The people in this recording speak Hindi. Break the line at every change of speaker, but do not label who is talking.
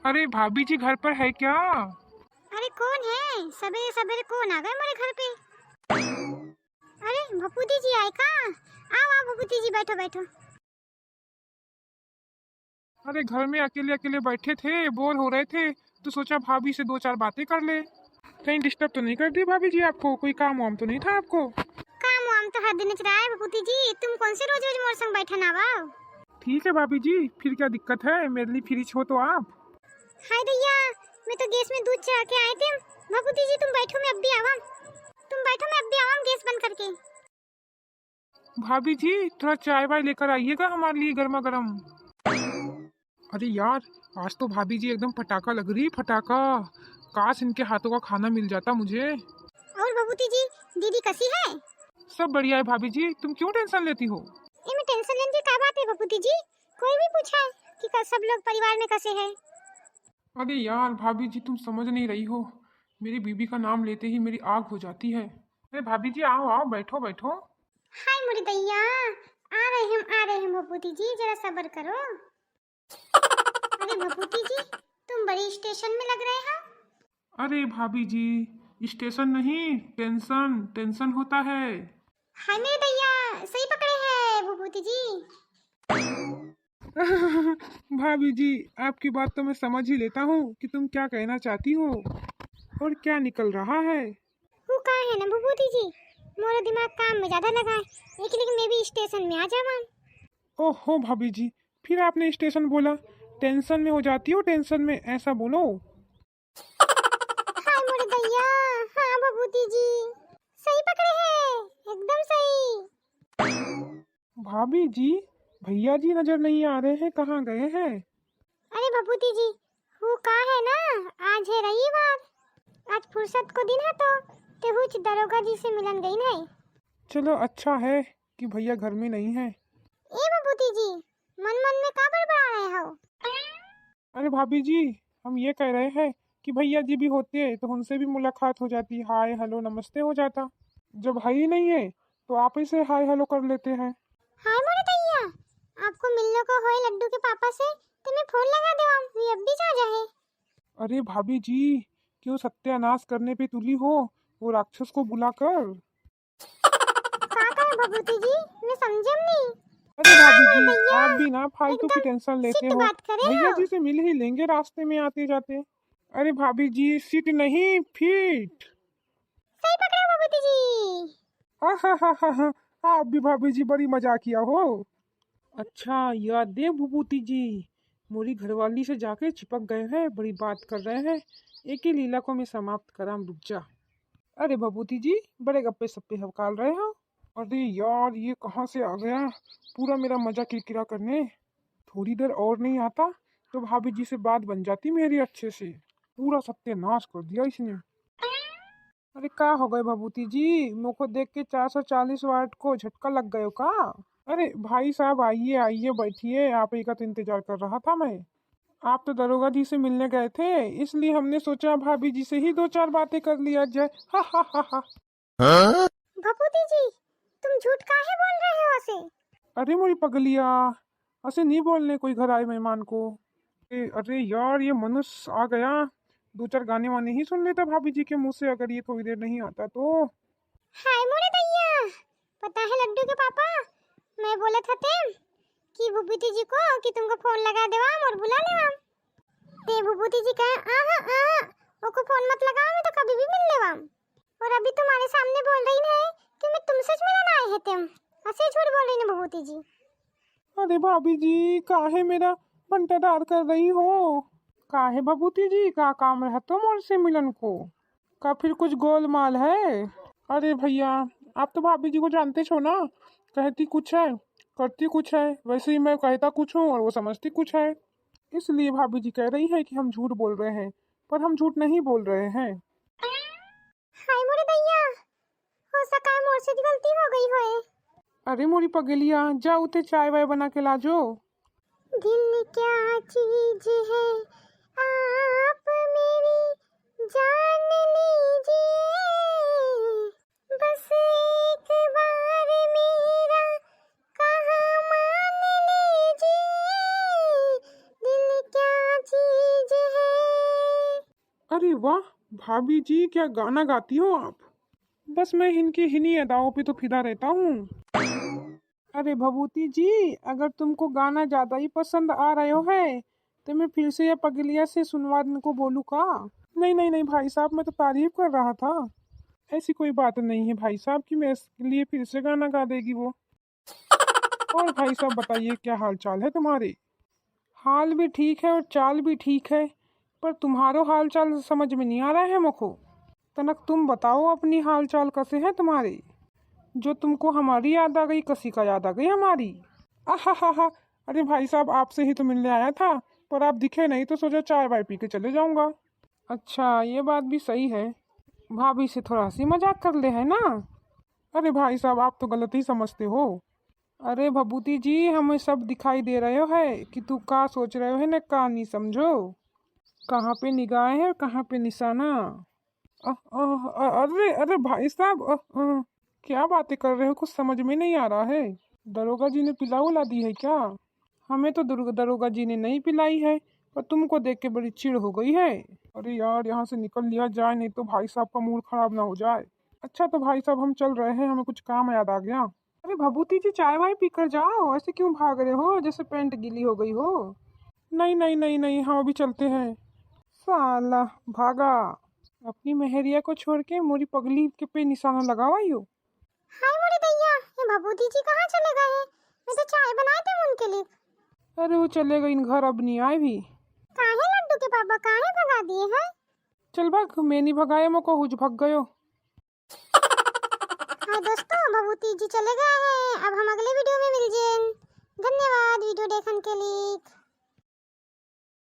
अरे भाभी जी घर पर है क्या?
अरे कौन है? सवेरे सवेरे कौन आ गए मेरे घर पे? अरे भपूती जी आए का? आओ आओ भपूती जी, बैठो बैठो।
अरे घर में अकेले अकेले बैठे थे, बोर हो रहे थे, तो सोचा भाभी से दो चार बातें कर ले। कहीं डिस्टर्ब तो नहीं कर दी भाभी जी आपको? कोई काम वाम तो नहीं था आपको?
काम वाम तो हर दिन रहा है भपूती जी, तुम कौन से रोज रोज मोर संग बैठा ना वाओ।
ठीक है भाभी जी, फिर क्या दिक्कत है? मेरे लिए फ्री हो तो आप।
हाय दैया, मैं तो गैस में दूध चढ़ा के आए थे। भपूती जी तुम बैठो, मैं अब भी आवा। तुम बैठो, मैं अब भी आवा गैस बंद करके।
भाभी जी थोड़ा चाय वाय लेकर आइएगा हमारे लिए गर्मा गर्म। अरे यार, आज तो भाभी जी एकदम फटाका लग रही, फटाका। काश इनके हाथों का खाना मिल जाता मुझे।
और भपूती जी, दीदी कैसी है?
सब बढ़िया है भाभी जी, तुम क्यों टेंशन लेती हो?
ये में टेंशन लेने की क्या बात है भपूती जी? कोई भी पूछा है कि सब लोग परिवार में कैसे हैं?
अरे यार भाभी जी तुम समझ नहीं रही हो, मेरी बीबी का नाम लेते ही मेरी आग हो जाती है। अरे भाभी जी आओ आओ, बैठो बैठो।
हाय मोरे दैया, आ रहे हैं भपूती जी, जरा सब्र करो। अरे भपूती जी, तुम बड़ी स्टेशन में लग रहे हो।
अरे भाभी जी, स्टेशन नहीं, टेंशन टेंशन होता है।
हाय मेरे दैया, सही पकड़े हैं भपूती जी।
भाभी जी, आपकी बात तो मैं समझ ही लेता हूँ कि तुम क्या कहना चाहती हो और क्या निकल रहा है।
वो कहाँ है ना भपूती जी, मोरा दिमाग काम में ज्यादा लगा है, लेकिन मैं भी स्टेशन में आ जावा।
ओहो भाभी जी, फिर आपने स्टेशन बोला। टेंशन में हो जाती हो, टेंशन में ऐसा बोलो।
हाय मोरे दैया, हाँ भपूती जी, सही पकड़े हैं, एकदम सही।
भाभी जी, भैया जी नजर नहीं आ रहे हैं, कहाँ गए हैं?
अरे भपूती जी, वो कहाँ है ना, आज है रविवार, आज फुर्सत को दिन है तो हुच दरोगा जी से मिलन गई नहीं।
चलो अच्छा है कि भैया घर में नहीं है।
ए भपूती जी, मन मन में का बड़बड़ा रहे हो?
अरे भाभी जी, हम ये कह रहे हैं कि भैया जी भी होते तो उनसे भी मुलाकात हो जाती, हाय हेलो नमस्ते हो जाता। जब भाई ही नहीं है तो आप ही से हाय हेलो कर लेते हैं।
हाय मोरे दैया, आपको मिलने को होए लड्डू के पापा से, तो मैं फोन लगा देवा, ये अब भी जा जाए।
अरे भाभी जी, क्यों सत्यानाश करने पे तुली हो? वो राक्षस को बुलाकर।
का है भपूती जी, मैं समझम नहीं।
अरे भाभी
मोरे
जी,
दैया,
आप भी ना फालतू की
एकदम
टेंशन लेते
सिट
हो।
बात करे
भैया
हो।
जी से मिल ही लेंगे रास्ते में आते जाते। अरे भाभी जी, सीट नहीं, फीट।
सही पकड़े हो भपूती जी।
हा, आप भी भाभी जी बड़ी मजाकिया हो। अच्छा याद दे भूपूती जी, मोरी घरवाली से जाके चिपक गए हैं, बड़ी बात कर रहे हैं। एक ही लीला को मैं समाप्त कराम, रुक जा। अरे भभूति जी, बड़े गप्पे सप्पे हवकाल रहे हो। अरे यार, ये कहाँ से आ गया पूरा मेरा मजा किरकिरा करने। थोड़ी देर और नहीं आता तो भाभी जी से बात बन जाती मेरी अच्छे से। पूरा सत्यानाश कर दिया इसने। अरे का हो गए भभूति जी, मुझको को देख के 440 वाट को झटका लग गयो का? अरे भाई साहब, आइए आइए बैठिए, आप ही का तो इंतजार कर रहा था मैं। आप तो दरोगा जी से मिलने गए थे, इसलिए हमने सोचा भाभी जी से ही दो चार बातें कर लिया जाए। हा।
भपूती जी, तुम झूठ काहे बोल रहे हो ऐसे?
अरे मोरी पगलिया, ऐसे नहीं बोलने कोई घर आए मेहमान को। अरे यार, ये मनुष्य आ गया। दो चार गाने वाने ही सुन लेता भाभी जी के मुंह से, अगर ये थोड़ी देर नहीं आता तो।
हाय मोरे दैया, पता है लड्डू के पापा, मैं बोले थे कि भूपती जी को कि तुमको फोन लगा देवाम और बुला लेवाम। ते भूपती जी कहे आहा आहा, ओको फोन मत लगाओ, मैं तो कभी भी मिल लेवाम। और अभी तुम्हारे सामने बोल रही है कि मैं तुमसे ज मिलन आए हैं, तुम ऐसे झूठ बोल रही ना भूपती जी।
अरे भाभी जी, काहे मेरा बंटाधार कर रही हो? काहे भभूति जी, का काम है तो मोर से मिलन को? का फिर कुछ गोलमाल है? अरे भैया, आप तो भाभी जी को जानते छो ना, कहती कुछ है करती कुछ है। वैसे ही मैं कहता कुछ हूँ और वो समझती कुछ है। इसलिए भाभी जी कह रही है कि हम झूठ बोल रहे हैं, पर हम झूठ नहीं बोल रहे हैं।
हाय मोरे दैया, हो सका है मोर से गलती हो गई होए।
अरे मोरी पगलिया, जा उते चाय वाय बना के लाजो।
दिल क्या चीज है, आप मेरी जान लीजिए, बस एक बार मेरा कहा मान लीजिए। दिल क्या चीज है,
अरे वाह भाभी जी, क्या गाना गाती हो आप। बस मैं इनकी इन्हीं अदाओं पे तो फिदा रहता हूँ। अरे भभूति जी, अगर तुमको गाना ज्यादा ही पसंद आ रहे है तो मैं फिर से या पगलिया से सुनवाने को बोलूँ का। नहीं नहीं नहीं भाई साहब, मैं तो तारीफ कर रहा था। ऐसी कोई बात नहीं है भाई साहब कि मेरे लिए फिर से गाना गा देगी वो। और भाई साहब बताइए, क्या हाल चाल है तुम्हारे। हाल भी ठीक है और चाल भी ठीक है, पर तुम्हारो हाल चाल समझ में नहीं आ रहा है मुझको। तनक तुम बताओ अपनी हाल चाल कैसे है तुम्हारे। जो तुमको हमारी याद आ गई, कसी का याद आ गई हमारी। आहा हा हा। अरे भाई साहब, आपसे ही तो मिलने आया था, पर आप दिखे नहीं तो सोचा चाय वाय पी के चले जाऊंगा। अच्छा, ये बात भी सही है। भाभी से थोड़ा हंसी मजाक कर ले, है ना। अरे भाई साहब, आप तो गलत ही समझते हो। अरे भभूति जी, हमें सब दिखाई दे रहे हो है कि तू का सोच रहे हो है ना, का नहीं समझो। कहाँ पे निगाह है और कहाँ पे निशाना। अरे अरे भाई साहब, क्या बातें कर रहे हो, कुछ समझ में नहीं आ रहा है। दरोगा जी ने पिला उला दी है क्या। हमें तो दरोगा जी ने नहीं पिलाई है, पर तुमको देख के बड़ी चिढ़ हो गई है। अरे यार, यहाँ से निकल लिया जाए, नहीं तो भाई साहब का मूड खराब ना हो जाए। अच्छा तो भाई साहब, हम चल रहे हैं, हमें कुछ काम याद आ गया। अरे भभूति जी, चाय वाय पी कर जाओ, ऐसे क्यों भाग रहे हो जैसे पैंट गीली हो गई हो। नहीं नहीं नहीं नहीं, हम अभी चलते हैं। साला भागा। अपनी मेहरिया को छोड़ के मोरी पगली के पे निशाना लगावा यू।
हाय मोरे दैया, ये भभूति जी कहाँ चले गए हैं? मैं तो चाय बनाए थे उनके लिए।
अरे वो चले गए इन घर, अब नहीं आए भी।
काहे लड्डू के पापा काहे भगा दिए हैं?
चल भाग, मैं नहीं भगाए, मोको हुज भग गयो।
हाय दोस्तों, भभूति जी चले गए हैं। अब हम अगले वीडियो में मिल जाएं। धन्यवाद वीडियो देखने के लिए।